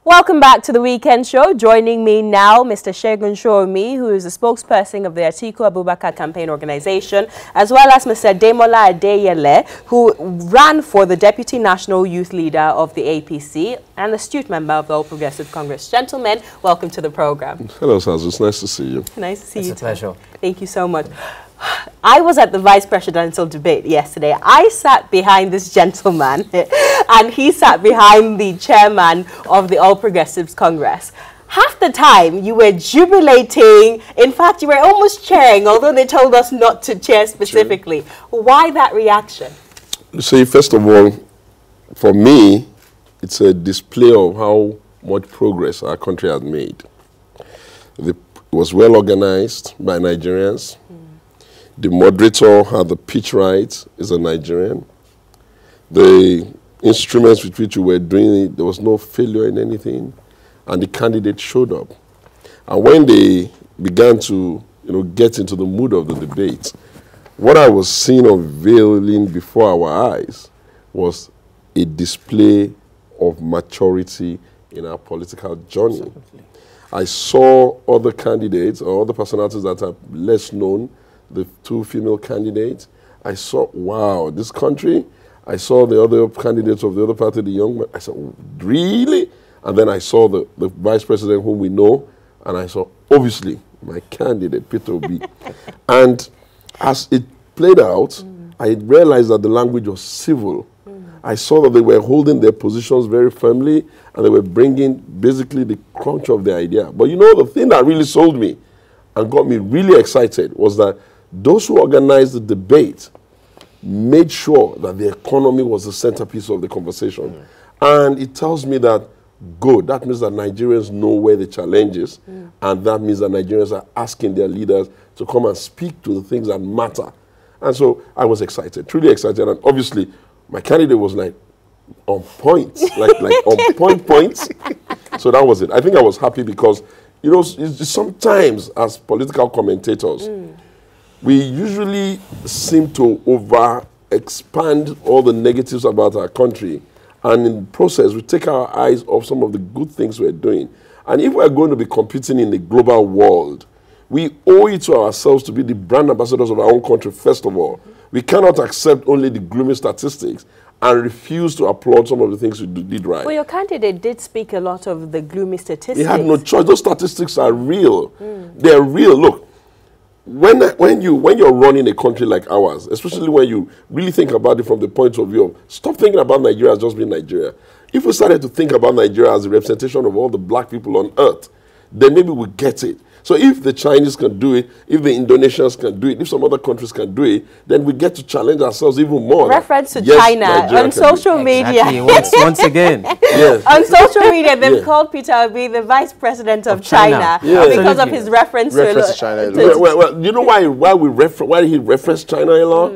Welcome back to the Weekend Show. Joining me now, Mr. Segun Sowunmi, who is the spokesperson of the Atiku Abubakar campaign organization, as well as Mr. Demola Adeyele, who ran for the Deputy National Youth Leader of the APC and astute member of the All Progressive Congress. Gentlemen, welcome to the program. Hello, Saz. It's nice to see you. Nice to see you. It's a pleasure. Thank you so much. I was at the vice presidential debate yesterday. I sat behind this gentleman and he sat behind the chairman of the All Progressives Congress. Half the time you were jubilating. In fact, you were almost cheering, although they told us not to cheer specifically. True. Why that reaction? See, first of all, for me, it's a display of how much progress our country has made. It was well organized by Nigerians. The moderator had the pitch right, is a Nigerian. The instruments with which we were doing it, there was no failure in anything, and the candidate showed up. And when they began to, get into the mood of the debate, what I was seeing unveiling before our eyes was a display of maturity in our political journey. Absolutely. I saw other candidates or other personalities that are less known, the two female candidates. I saw, wow, this country. I saw the other candidates of the other party, the young man. I said, really? And then I saw the vice president whom we know, and I saw, obviously, my candidate, Peter Obi. And as it played out, I realized that the language was civil. I saw that they were holding their positions very firmly, and they were bringing basically the crunch of the idea. But the thing that really sold me and got me really excited was that those who organized the debate made sure that the economy was the centerpiece of the conversation. And it tells me that, good, that means that Nigerians know where the challenge is, and that means that Nigerians are asking their leaders to come and speak to the things that matter. And so I was excited, truly excited, and obviously my candidate was like on point, like on point. So that was it. I think I was happy because, sometimes as political commentators, we usually seem to over-expand all the negatives about our country. And in the process, we take our eyes off some of the good things we're doing. And if we're going to be competing in the global world, we owe it to ourselves to be the brand ambassadors of our own country, first of all. We cannot accept only the gloomy statistics and refuse to applaud some of the things we did right. Well, your candidate did speak a lot of the gloomy statistics. He had no choice. Those statistics are real. They're real. Look, when you're running a country like ours, especially when you really think about it from the point of view of, stop thinking about Nigeria as just being Nigeria. If we started to think about Nigeria as a representation of all the black people on earth, then maybe we get it. So if the Chinese can do it, if the Indonesians can do it, if some other countries can do it, then we get to challenge ourselves even more. Reference to China on social media. Once again. Yes. On social media, they've called Peter Obi the vice president of China because of his reference to China. Well, you know why he referenced China a lot?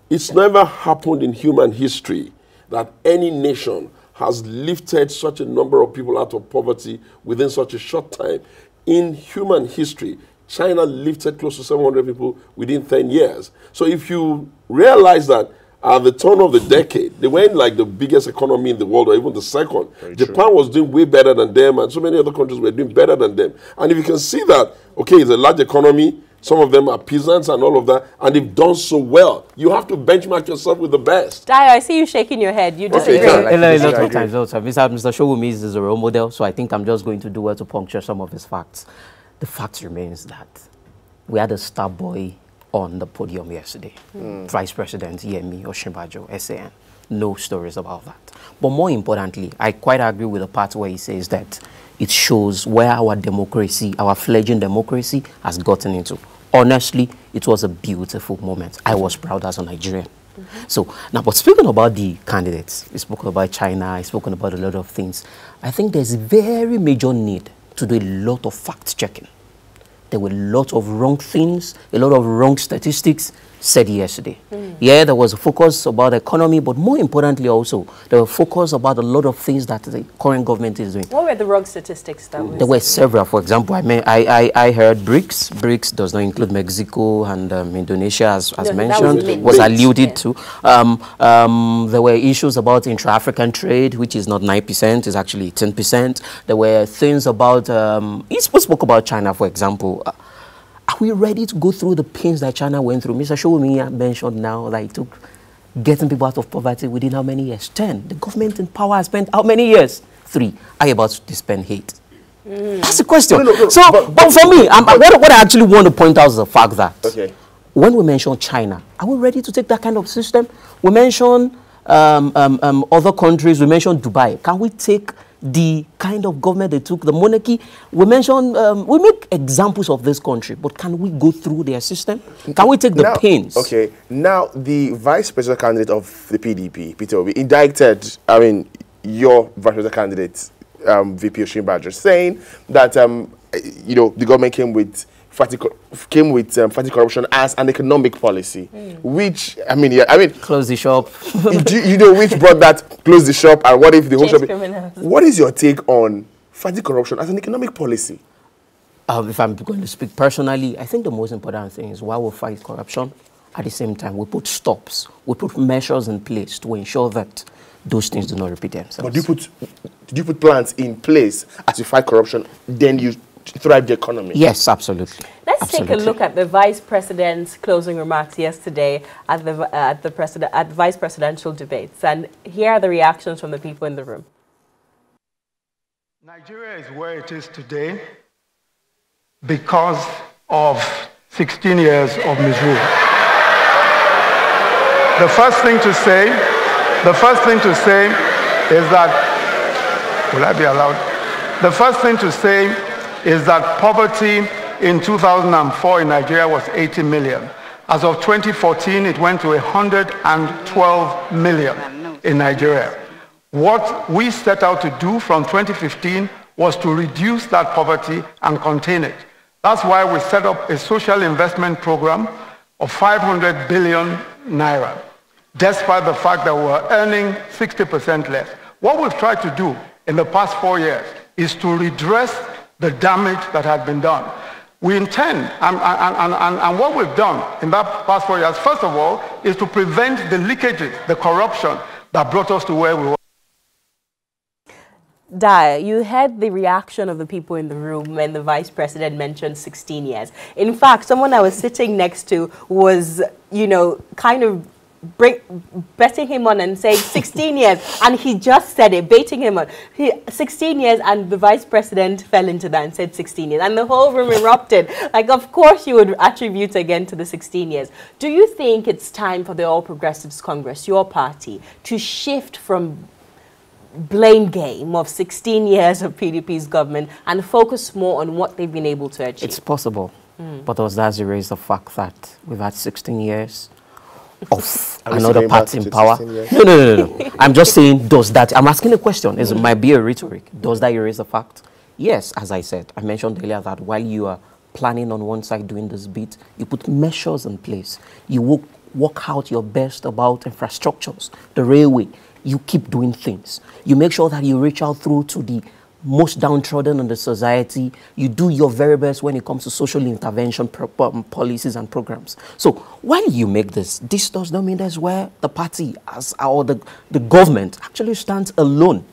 It's never happened in human history that any nation has lifted such a number of people out of poverty within such a short time. In human history, China lifted close to 700 people within 10 years. So if you realize that at the turn of the decade, they weren't like the biggest economy in the world or even the second. Japan was doing way better than them, and so many other countries were doing better than them. And if you can see that, okay, it's a large economy, some of them are peasants and all of that, and they've done so well. You have to benchmark yourself with the best. Dio, I see you shaking your head. You disagree. A lot of times, Mr. Sowunmi is a role model, so I think I'm just going to do well to puncture some of his facts. The fact remains that we had a star boy on the podium yesterday. Vice President Yemi Osinbajo, SAN. No stories about that. But more importantly, I quite agree with the part where he says that it shows where our democracy, our fledgling democracy, has gotten into. Honestly, it was a beautiful moment. I was proud as a Nigerian. So now, but speaking about the candidates, we spoke about China, I spoken about a lot of things. I think there's a very major need to do a lot of fact checking. There were a lot of wrong things, a lot of wrong statistics said yesterday. Yeah, there was a focus about the economy, but more importantly also, there was a focus about a lot of things that the current government is doing. What were the wrong statistics that was? There were several. For example, I heard BRICS. BRICS does not include Mexico and Indonesia, as mentioned, was alluded to. There were issues about intra-African trade, which is not 9%, it's actually 10%. There were things about, he spoke about China, for example. Are we ready to go through the pains that China went through? Mr. Showumi mentioned now that it took getting people out of poverty within how many years? 10. The government in power has spent how many years? 3. Are you about to spend 8? That's the question. So, but for me, what I actually want to point out is the fact that when we mention China, are we ready to take that kind of system? We mention other countries. We mention Dubai. Can we take the kind of government they took, the monarchy? We mentioned, we make examples of this country, but can we go through their system? Can we take the pains? Okay, now the vice president candidate of the PDP, Peter Obi, indicted, your vice president candidate, VP Osinbajo, saying that, the government came with fighting corruption as an economic policy, which, close the shop. you know which brought that, close the shop, and what if the whole shop... What is your take on fighting corruption as an economic policy? If I'm going to speak personally, I think the most important thing is while we fight corruption, at the same time, we put stops, we put measures in place to ensure that those things do not repeat themselves. But do you put plans in place as you fight corruption, then you thrive the economy? Yes, absolutely. Let's take a look at the vice president's closing remarks yesterday at the vice presidential debates, and here are the reactions from the people in the room. Nigeria is where it is today because of 16 years of misrule. The first thing to say is that, will I be allowed? The first thing to say is that poverty in 2004 in Nigeria was 80 million. As of 2014, it went to 112 million in Nigeria. What we set out to do from 2015 was to reduce that poverty and contain it. That's why we set up a social investment program of 500 billion naira, despite the fact that we were earning 60% less. What we've tried to do in the past 4 years is to redress the damage that had been done. We intend, and what we've done in that past 4 years, first of all, is to prevent the leakages, the corruption that brought us to where we were. Daya, you heard the reaction of the people in the room when the vice president mentioned 16 years. In fact, someone I was sitting next to was, kind of betting him on and saying 16 years, and he just said it, baiting him on 16 years, and the vice president fell into that and said 16 years, and the whole room erupted. Like, of course you would attribute again to the 16 years. Do you think it's time for the All Progressives Congress, your party, to shift from blame game of 16 years of PDP's government and focus more on what they've been able to achieve? It's possible, but does that erase the fact that we've had 16 years of another party in power? No. I'm just saying, does that, I'm asking a question, it might be a rhetoric. Does that erase the fact? Yes, as I said, I mentioned earlier that while you are planning on one side doing this bit, you put measures in place. You work out your best about infrastructures, the railway. You keep doing things. You make sure that you reach out through to the most downtrodden in the society. You do your very best when it comes to social intervention policies and programs. So while you make this does not mean that's where the party or the government actually stands alone.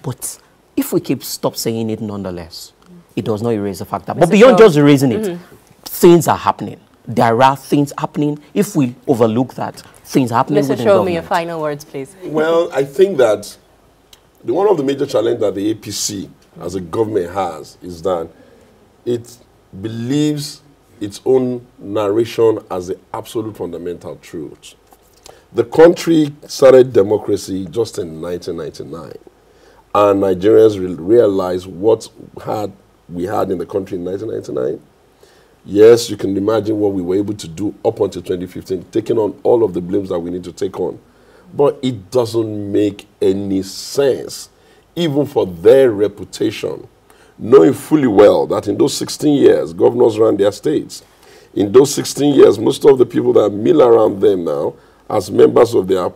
But if we stop saying it nonetheless, it does not erase the fact that, but beyond just erasing it, things are happening. There are things happening. If we overlook that, things are happening within government. Mr. Show me your final words, please. Well, I think that one of the major challenges that the APC as a government has is that it believes its own narration as the absolute fundamental truth. The country started democracy just in 1999, and Nigerians realized what we had in the country in 1999. Yes, you can imagine what we were able to do up until 2015, taking on all of the blames that we need to take on. But it doesn't make any sense, even for their reputation, knowing fully well that in those 16 years, governors ran their states. In those 16 years, most of the people that mill around them now, as members of their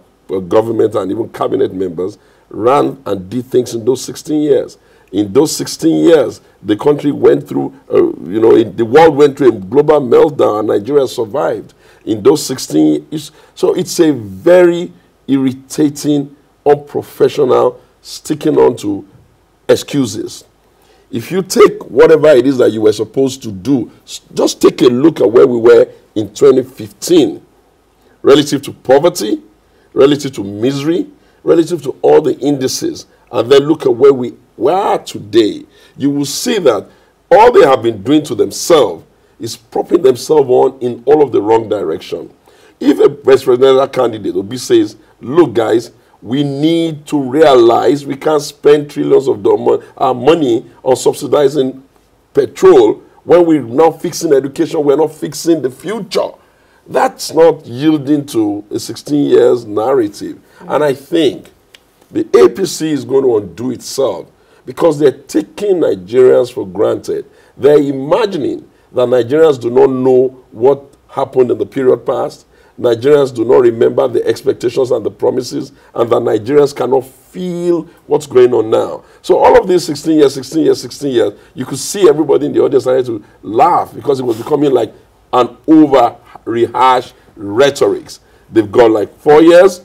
government and even cabinet members, ran and did things in those 16 years. In those 16 years, the country went through, the world went through a global meltdown and Nigeria survived. In those 16 years, so it's a very irritating, unprofessional, sticking on to excuses. If you take whatever it is that you were supposed to do, just take a look at where we were in 2015, relative to poverty, relative to misery, relative to all the indices, and then look at where we are today. You will see that all they have been doing to themselves is propping themselves on in all of the wrong direction. If a vice presidential candidate, Obi, says, look, guys, we need to realize we can't spend trillions of our money on subsidizing petrol when we're not fixing education, we're not fixing the future. That's not yielding to a 16 years narrative. And I think the APC is going to undo itself because they're taking Nigerians for granted. They're imagining that Nigerians do not know what happened in the period past. Nigerians do not remember the expectations and the promises, and that Nigerians cannot feel what's going on now. So all of these 16 years, you could see everybody in the audience started to laugh because it was becoming like an over-rehashed rhetorics. They've got like 4 years.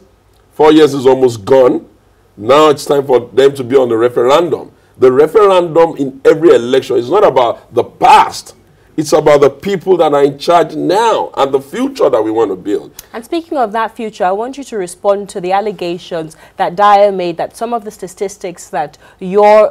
4 years is almost gone. Now it's time for them to be on the referendum. The referendum in every election is not about the past. It's about the people that are in charge now and the future that we want to build. And speaking of that future, I want you to respond to the allegations that Dyer made that some of the statistics that your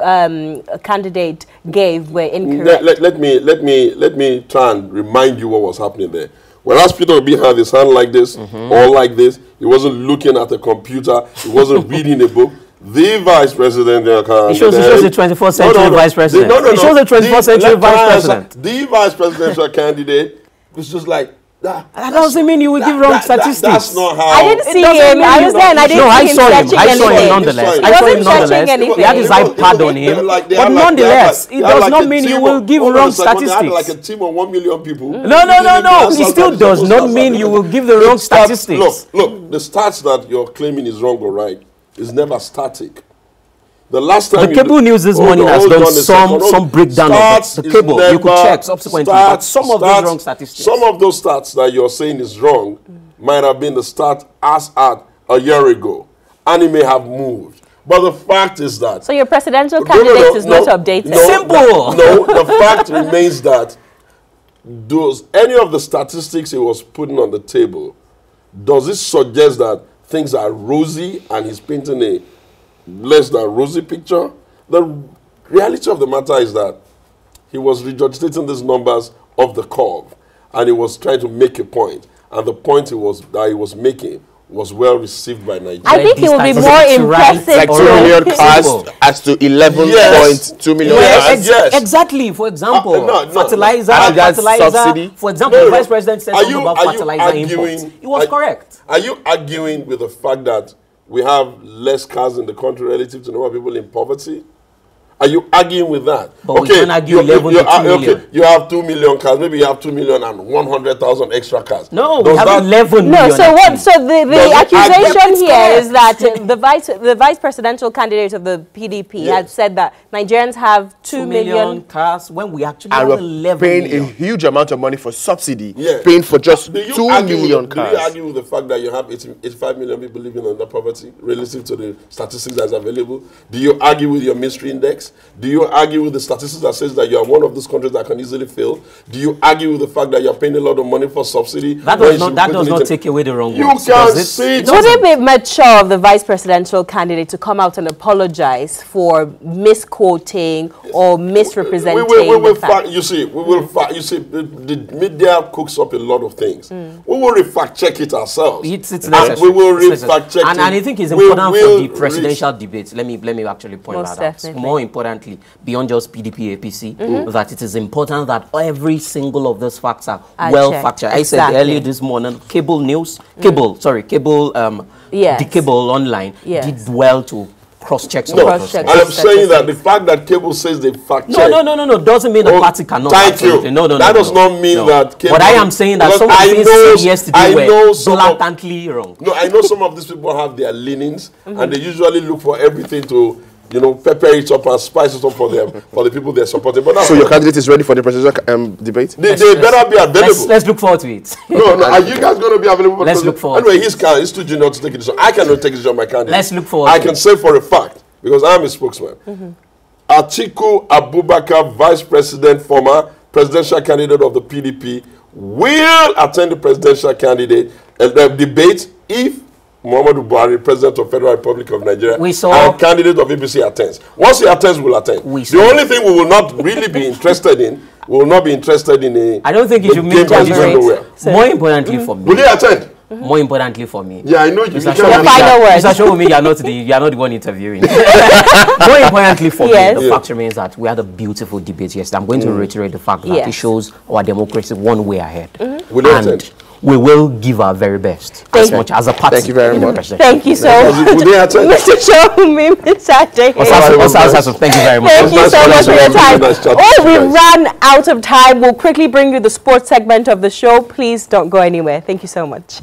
candidate gave were incorrect. Let me try and remind you what was happening there. Whereas Peter Obi had his hand like this, or like this, he wasn't looking at a computer, he wasn't reading a book. The vice president, it shows the 24th century vice president. It shows the 24th century vice president. The vice presidential candidate was just like, that doesn't mean you will give wrong statistics. That's not how. I didn't see him. I was there and I didn't see him. I saw him nonetheless. I saw him nonetheless. He had his iPad on him. But nonetheless, it does not mean you will give wrong statistics. They had like a team of 1 million people. No. It still does not mean you will give the wrong statistics. Look, the stats that you're claiming is wrong or right is never static. The last time the Cable News this morning has done some breakdown of the Cable. You could check subsequently, but some of those wrong statistics. Some of those stats that you're saying is wrong might have been the stat as at a year ago, and it may have moved. But the fact is that... So your presidential candidate is not updated? Simple! No, the fact remains that any of the statistics he was putting on the table, does it suggest that things are rosy and he's painting a less than rosy picture? The reality of the matter is that he was regurgitating these numbers of the curve and he was trying to make a point. And the point he was making was well received by Nigeria. I think it will be more impressive. Like 2 million cars as to 11.2 million cars. Yes. Exactly. For example, fertilizer, subsidy. For example, the Vice President said something about fertilizer imports. It was correct. Are you arguing with the fact that we have less cars in the country relative to the number of people in poverty? Are you arguing with that? But we can argue 11 to 2 million. Okay, you have 2 million cars. Maybe you have 2 million and 100,000 extra cars. No, we have 11 million. No, so what? So the accusation here is that the vice presidential candidate of the PDP had said that Nigerians have 2 million cars when we actually have 11 paying million. a huge amount of money for subsidy, paying for just 2 million cars. Do you argue with the fact that you have 85 million people living under poverty relative to the statistics that's available? Do you argue with your mystery index? Do you argue with the statistics that says that you are one of those countries that can easily fail? Do you argue with the fact that you are paying a lot of money for subsidy? That does not take away the wrong words. You can see it. Would it be mature of the vice presidential candidate to come out and apologize for misquoting or misrepresenting the fact? You see, the media cooks up a lot of things. We will fact check it ourselves. It's necessary. We will fact check it. And I think it's important for the presidential debates. Let me actually point that out. More importantly, beyond just PDP, APC, that it is important that every single of those facts are well fact-checked. I said earlier this morning, the Cable Online did well to cross-check some No, of those Cross-check. things. I'm saying that the fact that Cable says they fact check. No. Doesn't mean the party cannot. Thank you. No. That does not mean that Cable. But I am saying that because some of the things said yesterday were blatantly wrong. No, I know some of these people have their leanings, and they usually look for everything to, pepper it up and spice it up for them, for the people they're supporting. But So your candidate is ready for the presidential debate? they better be available. Let's look forward to it. No, are you guys going to be available? Let's look forward. Anyway, he's too junior to take it. So I cannot take it on my candidate. Let's look forward I to can it. say for a fact, because I'm a spokesman. Atiku Abubakar, Vice President, former presidential candidate of the PDP, will attend the presidential debate if Muhammadu Buhari, President of Federal Republic of Nigeria, and candidate of APC attends. Once he attends, we'll attend. The only thing we will not really be interested in, we will not be interested in a... I don't think it should mean more importantly for me. Will he attend? More importantly for me. Yeah, I know you. Mr. Showumi, you are not the one interviewing. More importantly for me, the fact remains that we had a beautiful debate yesterday. I'm going to reiterate the fact that it shows our democracy one way ahead. Will he attend? We will give our very best as much as a party. Thank you very much. Thank you so much. Will they attend? Mr. Showumi, Mr. J. Thank you very much. Thank you so much for your time. Oh, we ran out of time. We'll quickly bring you the sports segment of the show. Please don't go anywhere. Thank you so much.